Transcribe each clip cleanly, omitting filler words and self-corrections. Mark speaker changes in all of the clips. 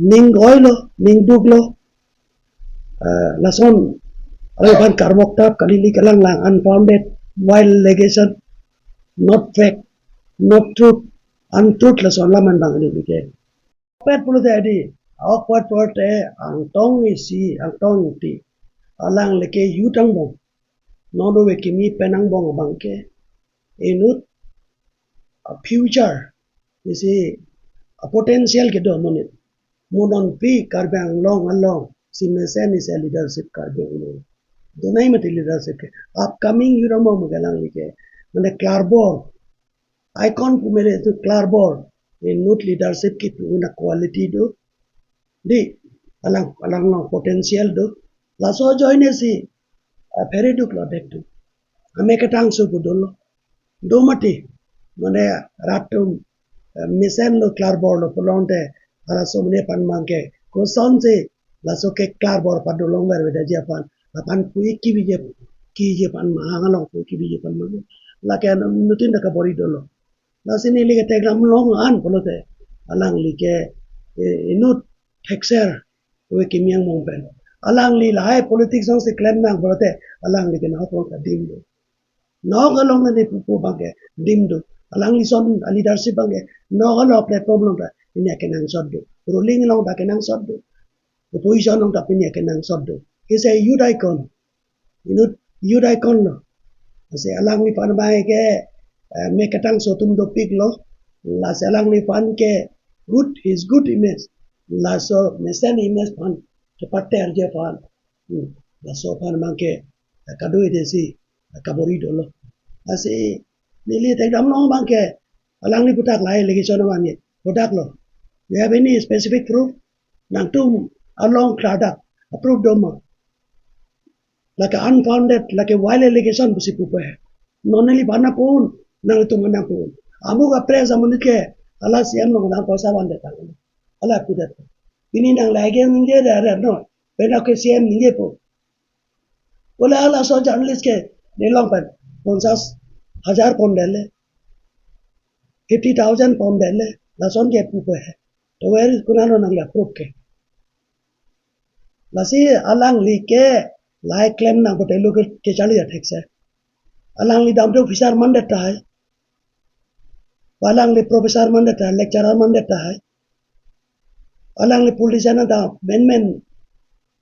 Speaker 1: ning goi lo ning duk lo lason ay ban karmok ta kalili kalang lang unfounded wild allegation not fact not truth untruth lason laman bang ni bike pet pulu te adi awkward word te ang tong isi ang tong ti alang leke yutang bong nodo we kimi penang bong bangke inut a future isi a potential ke do monit monon pi karbang long along si mesen is a leadership karbang long donai mati leadership ke upcoming yuramo magalang like mane klarbor icon pu mere tu klarbor in nut leadership ki una quality do di alang alang no potential do laso join si very duk lo dek tu ame katang su budolo do mati mane ratum misen lo klarbor lo polonte ara somne pan mangke ko sonse laso ke klarbor padulong ber beda japan apan kui ki je pan mahangalong kui ki je pan mago la ke nutin da kabori dolo la sini lige tegram long an polote alang lige inut hexer we kimyang mong pen alang li lai politics song se claim nang polote alang lige na ko ka dim do no galong ne pu bange dim do alang li son leadership bange no galo platform long ta ini kenang sod do ruling long ta kenang sod do opposition long ta ini kenang sod do is a youth icon youth icon no se alang ni pan bai ke me katang so tum do pig lo la se alang ni pan ke good is good image la so me sen image pan ke patter je pan la so pan man ke kadu ide si kabori do lo ase lili te dam long bang ke alang ni putak lai legi sono man ye putak lo you have any specific proof nang tum along product approved doma like unfounded like a wild allegation busi pupe noneli bana pun nang itu mana pun amu ka press amunit ke ala siam no nang kosa bande tang ala kudat ini nang lagi ninge ada no bena ke siam ninge po bola ala so journalist ke nelong pan 50,000 pound dele 50,000 pound dele la son ke pupe to wer kunano nang la proof ke la si alang like lai claim nang ko telu ke chali athek se alang li dam to officer man deta hai alang li professor man deta hai lecturer man deta hai alang li politician da men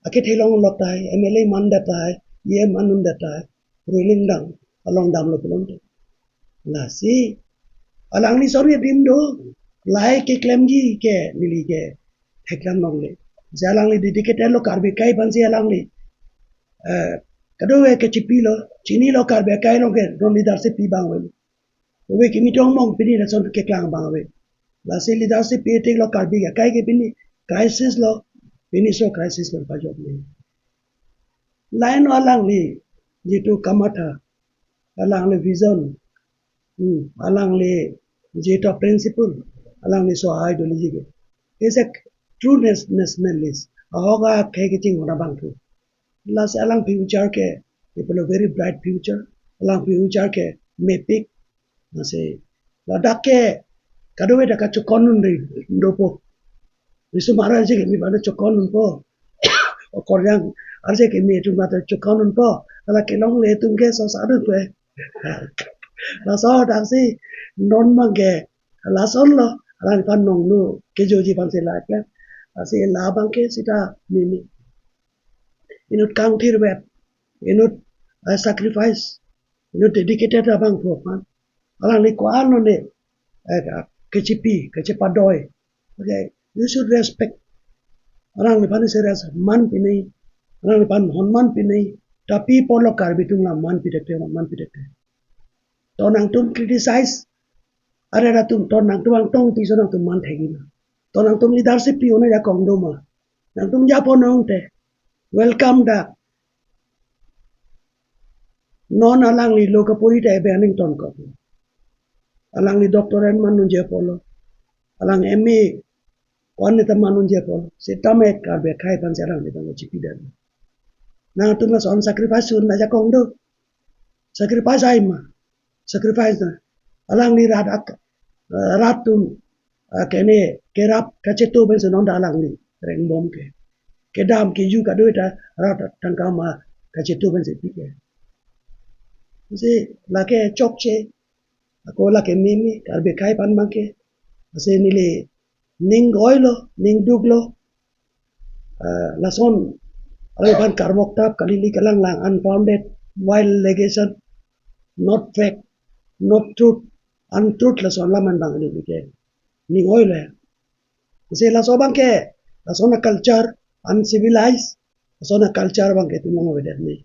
Speaker 1: ake thilong lokta hai mla man deta hai ye manun deta hai ruling dang along dam lo pelong to la si alang li sorry dim do lai ke claim ji ke nili ke theklam nong le jalang li dedicated lo karbi kai bansi alang li kado we ke chipi lo chini lo karbe kai lo ke don leadership pi bang we we kimi tong mong pini na son ke klang bang we la se leadership pi te lo karbi ke kai ke pini crisis lo pini so crisis lo pa job ni line alang li jitu kamata alang li vision alang li jitu principle alang li so ideology ke is a true nationalist ahoga ke ke ching ona bang tu la se alang future ke people a very bright future alang future ke mepic na se la dakke kadwe da ka chokon ndi ndopo visu mara je ke mi bana chokon po o koryang arje ke mi tu mata chokon po ala ke long le tum ke so sa du pe la so da si non mange la son lo ala pan nong nu ke joji pan se la ke asi la bang ke sita mimi inut kang thir web inut sacrifice inut dedicated abang propan alang ni kwan no ne kechipi kechepadoy okay you should respect alang ni pan seras man pinai alang ni pan honman pinai tapi polo karbi tung la man pidekte to nang tum criticize are ra tum to nang tum tong ti so nang tum man thegi na to nang tum leadership pi ona ya kong do ma nang tum ja po nong te welcome da non alang li loka puri ta banning ton ko alang li doctoran manun je polo alang MA wan ta manun je polo se tame ka be khai pan sarang ni bang chipi dan na tum na son sacrifice sun na ja kong do sacrifice ai ma sacrifice na alang li rat tum kene kerap kacheto ben so non da alang li reng bom ke dam ke yu ka do ta ra tangka ma ka che tu ban se pi ke se la ke chok che ko la ke mimi kar be kai pan ma ke se ni le ning oilo ning duglo la son ale ban karmok tap kalili kalang lang unfounded wild allegation not fact not truth untruth la son la man bang ni ke ning oilo se la so bang ke la son culture uncivilized la son culture bang ke tu mo wedet ni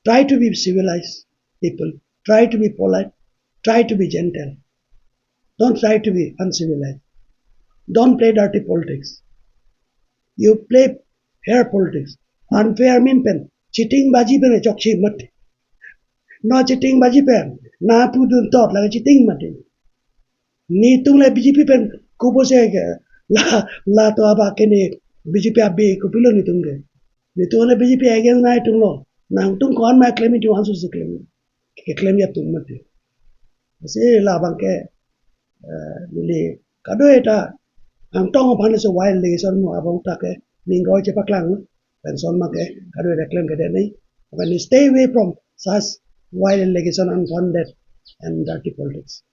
Speaker 1: try to be civilized people try to be polite try to be gentle don't try to be uncivilized don't play dirty politics you play fair politics unfair mean pen cheating baji pen chok chi mat no cheating baji pen na pu dun tot la cheating mat ni tung le BJP pen ko bo se la la to aba ke ni BJP abe ko pilo ni tung ni to le BJP again na tung lo na tung kon ma claim tu ansu se claim ke claim ya tung mat se la bang ke ni kado eta ang tong pan se wild le son mo abong ta ke linggo che paklang pen son ma ke kado eta claim ke ni when you stay away from such wild allegation unfounded and dirty politics